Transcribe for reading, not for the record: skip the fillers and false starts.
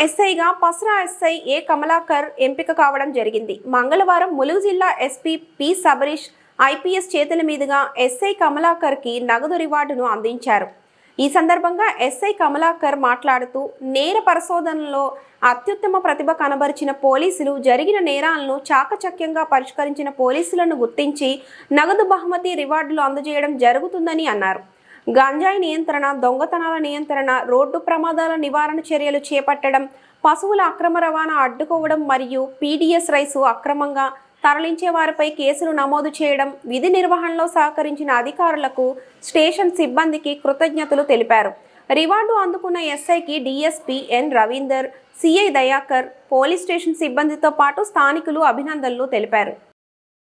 ఎస్ఐగా Pasara SI ఏ కమలాకర్ ఎంపిక కావడం జరిగింది. మంగళవారం ములుగు జిల్లా ఎస్పీ పి సబరీష్ ఐపీఎస్ చేతుల మీదుగా ఎస్ఐ కమలాకర్కి నగదు రివార్డును అందించారు. ఈ సందర్భంగా ఎస్ఐ కమలాకర్ మాట్లాడుతూ, నేర పరిశోధనలో అత్యుత్తమ ప్రతిభ కనబరిచిన పోలీసులు, జరిగిన నేరాలను చాకచక్యంగా పరిష్కరించిన పోలీసులను గుర్తించి నగదు బహుమతి రివార్డులు అందజేయడం జరుగుతుందని అన్నారు. గంజాయి నియంత్రణ, దొంగతనాల నియంత్రణ, రోడ్డు ప్రమాదాల నివారణ చర్యలు చేపట్టడం, పశువుల అక్రమ రవాణా అడ్డుకోవడం మరియు పీడీఎస్ రైసు అక్రమంగా తరలించే వారిపై కేసులు నమోదు చేయడం, విధి నిర్వహణలో సహకరించిన అధికారులకు, స్టేషన్ సిబ్బందికి కృతజ్ఞతలు తెలిపారు. రివార్డు అందుకున్న ఎస్ఐకి DSP N Ravinder, CI Dayakar, police station సిబ్బందితో పాటు స్థానికులు అభినందనలు తెలిపారు.